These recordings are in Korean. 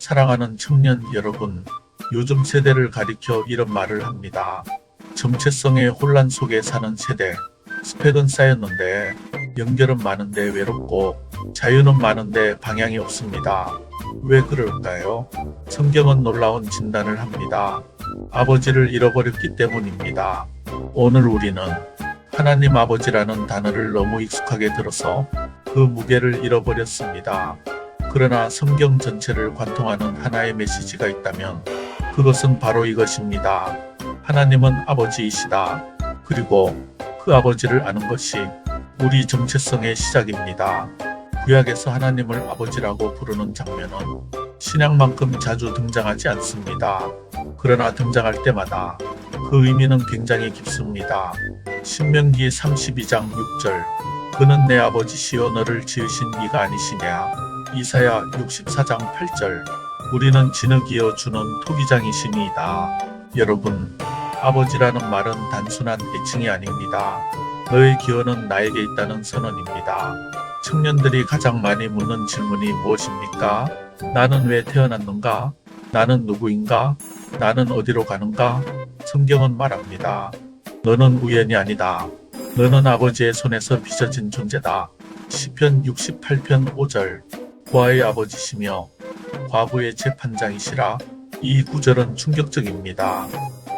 사랑하는 청년 여러분, 요즘 세대를 가리켜 이런 말을 합니다. 정체성의 혼란 속에 사는 세대. 스펙은 쌓였는데 연결은 많은데 외롭고 자유는 많은데 방향이 없습니다. 왜 그럴까요? 성경은 놀라운 진단을 합니다. 아버지를 잃어버렸기 때문입니다. 오늘 우리는 하나님 아버지라는 단어를 너무 익숙하게 들어서 그 무게를 잃어버렸습니다. 그러나 성경 전체를 관통하는 하나의 메시지가 있다면 그것은 바로 이것입니다. 하나님은 아버지이시다. 그리고 그 아버지를 아는 것이 우리 정체성의 시작입니다. 구약에서 하나님을 아버지라고 부르는 장면은 신약만큼 자주 등장하지 않습니다. 그러나 등장할 때마다 그 의미는 굉장히 깊습니다. 신명기 32장 6절 그는 내 아버지시여 너를 지으신 이가 아니시냐. 이사야 64장 8절 우리는 진흙이여 주는 토기장이시니이다. 여러분, 아버지라는 말은 단순한 애칭이 아닙니다. 너의 기원은 나에게 있다는 선언입니다. 청년들이 가장 많이 묻는 질문이 무엇입니까? 나는 왜 태어났는가? 나는 누구인가? 나는 어디로 가는가? 성경은 말합니다. 너는 우연이 아니다. 너는 아버지의 손에서 빚어진 존재다. 시편 68편 5절 고아의 아버지시며 과부의 재판장이시라. 이 구절은 충격적입니다.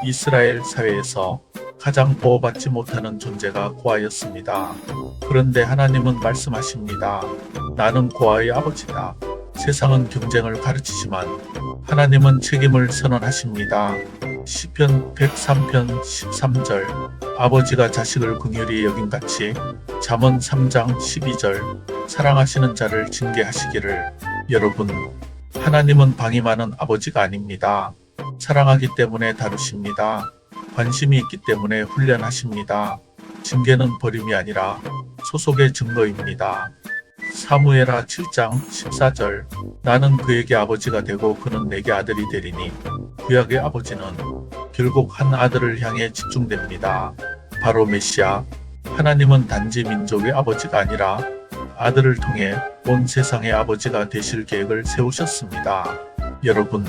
이스라엘 사회에서 가장 보호받지 못하는 존재가 고아였습니다. 그런데 하나님은 말씀하십니다. 나는 고아의 아버지다. 세상은 경쟁을 가르치지만 하나님은 책임을 선언하십니다. 시편 103편 13절 아버지가 자식을 긍휼히 여긴같이 잠언 3장 12절 사랑하시는 자를 징계하시기를. 여러분, 하나님은 방임하는 아버지가 아닙니다. 사랑하기 때문에 다루십니다. 관심이 있기 때문에 훈련하십니다. 징계는 버림이 아니라 소속의 증거입니다. 사무엘하 7장 14절 나는 그에게 아버지가 되고 그는 내게 아들이 되리니. 구약의 아버지는 결국 한 아들을 향해 집중됩니다. 바로 메시아. 하나님은 단지 민족의 아버지가 아니라 아들을 통해 온 세상의 아버지가 되실 계획을 세우셨습니다. 여러분,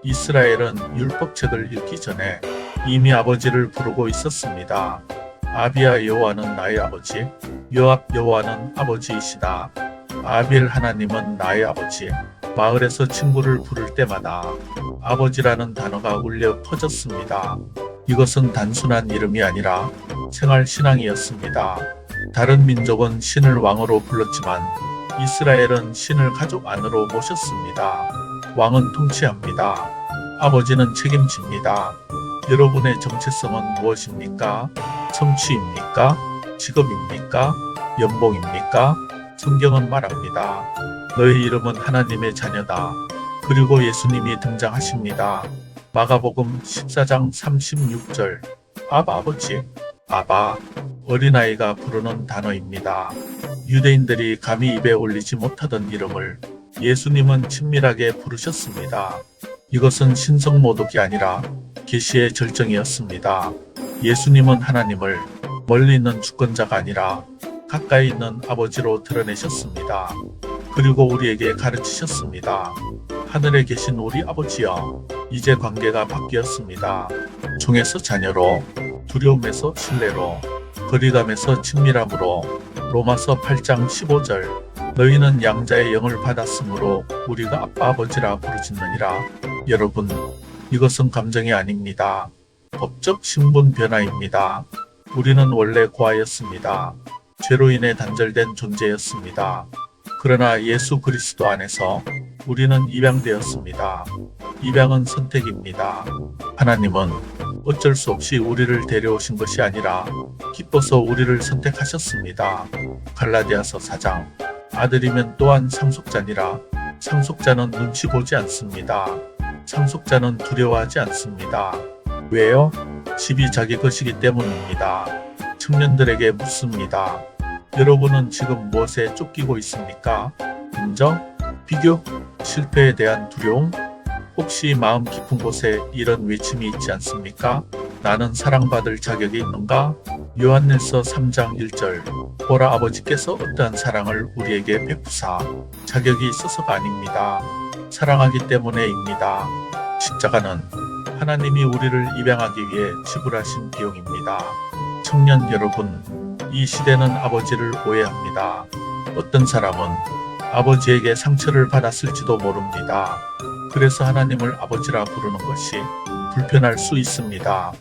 이스라엘은 율법책을 읽기 전에 이미 아버지를 부르고 있었습니다. 아비야 여호와는 나의 아버지, 요압 여호와는 아버지이시다. 아빌 하나님은 나의 아버지. 마을에서 친구를 부를 때마다 아버지라는 단어가 울려 퍼졌습니다. 이것은 단순한 이름이 아니라 생활 신앙이었습니다. 다른 민족은 신을 왕으로 불렀지만 이스라엘은 신을 가족 안으로 모셨습니다. 왕은 통치합니다. 아버지는 책임집니다. 여러분의 정체성은 무엇입니까? 성취입니까? 직업입니까? 연봉입니까? 성경은 말합니다. 너의 이름은 하나님의 자녀다. 그리고 예수님이 등장하십니다. 마가복음 14장 36절 아바 아버지, 아바 어린아이가 부르는 단어입니다. 유대인들이 감히 입에 올리지 못하던 이름을 예수님은 친밀하게 부르셨습니다. 이것은 신성모독이 아니라 계시의 절정이었습니다. 예수님은 하나님을 멀리 있는 주권자가 아니라 가까이 있는 아버지로 드러내셨습니다. 그리고 우리에게 가르치셨습니다. 하늘에 계신 우리 아버지여, 이제 관계가 바뀌었습니다. 종에서 자녀로, 두려움에서 신뢰로, 거리감에서 친밀함으로. 로마서 8장 15절 너희는 양자의 영을 받았으므로 우리가 아빠 아버지라 부르짖느니라. 여러분, 이것은 감정이 아닙니다. 법적 신분 변화입니다. 우리는 원래 고아였습니다. 죄로 인해 단절된 존재였습니다. 그러나 예수 그리스도 안에서 우리는 입양되었습니다. 입양은 선택입니다. 하나님은 어쩔 수 없이 우리를 데려오신 것이 아니라 기뻐서 우리를 선택하셨습니다. 갈라디아서 4장 아들이면 또한 상속자니라. 상속자는 눈치 보지 않습니다. 상속자는 두려워하지 않습니다. 왜요? 집이 자기 것이기 때문입니다. 청년들에게 묻습니다. 여러분은 지금 무엇에 쫓기고 있습니까? 인정? 비교? 실패에 대한 두려움? 혹시 마음 깊은 곳에 이런 외침이 있지 않습니까? 나는 사랑받을 자격이 있는가? 요한일서 3장 1절 보라 아버지께서 어떠한 사랑을 우리에게 베푸사 자격이 있어서가 아닙니다. 사랑하기 때문에입니다. 십자가는 하나님이 우리를 입양하기 위해 지불하신 비용입니다. 청년 여러분, 이 시대는 아버지를 오해합니다. 어떤 사람은 아버지에게 상처를 받았을지도 모릅니다. 그래서 하나님을 아버지라 부르는 것이 불편할 수 있습니다.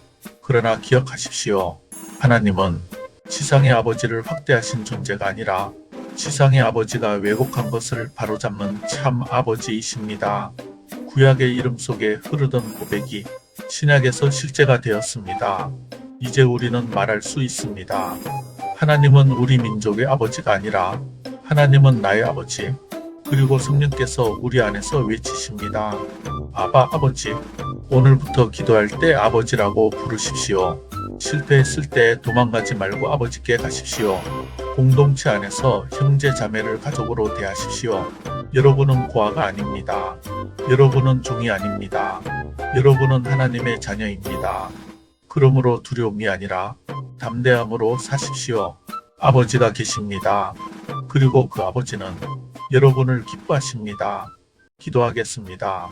그러나 기억하십시오. 하나님은 지상의 아버지를 확대하신 존재가 아니라 지상의 아버지가 왜곡한 것을 바로잡는 참 아버지이십니다. 구약의 이름 속에 흐르던 고백이 신약에서 실제가 되었습니다. 이제 우리는 말할 수 있습니다. 하나님은 우리 민족의 아버지가 아니라 하나님은 나의 아버지, 그리고 성령께서 우리 안에서 외치십니다. 아바 아버지, 오늘부터 기도할 때 아버지라고 부르십시오. 실패했을 때 도망가지 말고 아버지께 가십시오. 공동체 안에서 형제 자매를 가족으로 대하십시오. 여러분은 고아가 아닙니다. 여러분은 종이 아닙니다. 여러분은 하나님의 자녀입니다. 그러므로 두려움이 아니라 담대함으로 사십시오. 아버지가 계십니다. 그리고 그 아버지는 여러분을 기뻐하십니다. 기도하겠습니다.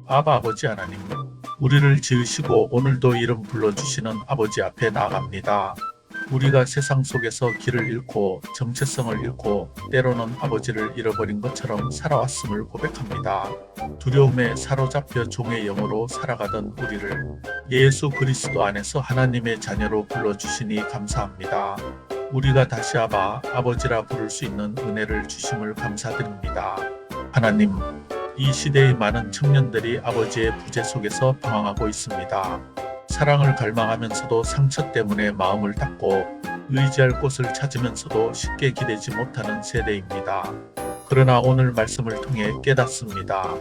아바 아버지 하나님, 우리를 지으시고 오늘도 이름 불러주시는 아버지 앞에 나아갑니다. 우리가 세상 속에서 길을 잃고 정체성을 잃고 때로는 아버지를 잃어버린 것처럼 살아왔음을 고백합니다. 두려움에 사로잡혀 종의 영으로 살아가던 우리를 예수 그리스도 안에서 하나님의 자녀로 불러주시니 감사합니다. 우리가 다시 아바, 아버지라 부를 수 있는 은혜를 주심을 감사드립니다. 하나님, 이 시대의 많은 청년들이 아버지의 부재 속에서 방황하고 있습니다. 사랑을 갈망하면서도 상처 때문에 마음을 닫고 의지할 곳을 찾으면서도 쉽게 기대지 못하는 세대입니다. 그러나 오늘 말씀을 통해 깨닫습니다.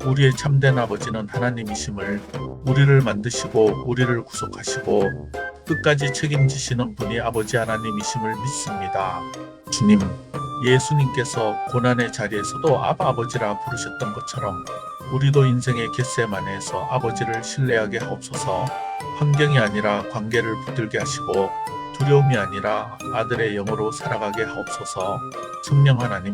우리의 참된 아버지는 하나님이심을, 우리를 만드시고 우리를 구속하시고 끝까지 책임지시는 분이 아버지 하나님이심을 믿습니다. 주님, 예수님께서 고난의 자리에서도 아바 아버지라 부르셨던 것처럼 우리도 인생의 겟세마네에서 아버지를 신뢰하게 하옵소서. 환경이 아니라 관계를 붙들게 하시고 두려움이 아니라 아들의 영으로 살아가게 하옵소서. 성령 하나님,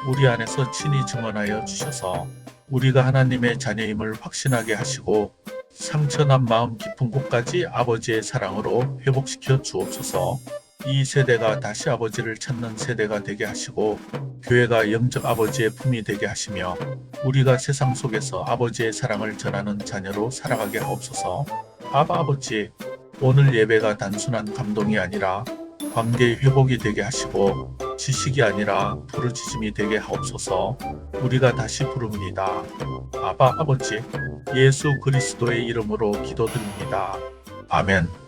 우리 안에서 친히 증언하여 주셔서 우리가 하나님의 자녀임을 확신하게 하시고 상처난 마음 깊은 곳까지 아버지의 사랑으로 회복시켜 주옵소서. 이 세대가 다시 아버지를 찾는 세대가 되게 하시고 교회가 영적 아버지의 품이 되게 하시며 우리가 세상 속에서 아버지의 사랑을 전하는 자녀로 살아가게 하옵소서. 아바 아버지, 오늘 예배가 단순한 감동이 아니라 관계의 회복이 되게 하시고 지식이 아니라 부르짖음이 되게 하옵소서. 우리가 다시 부릅니다. 아바 아버지, 예수 그리스도의 이름으로 기도드립니다. 아멘.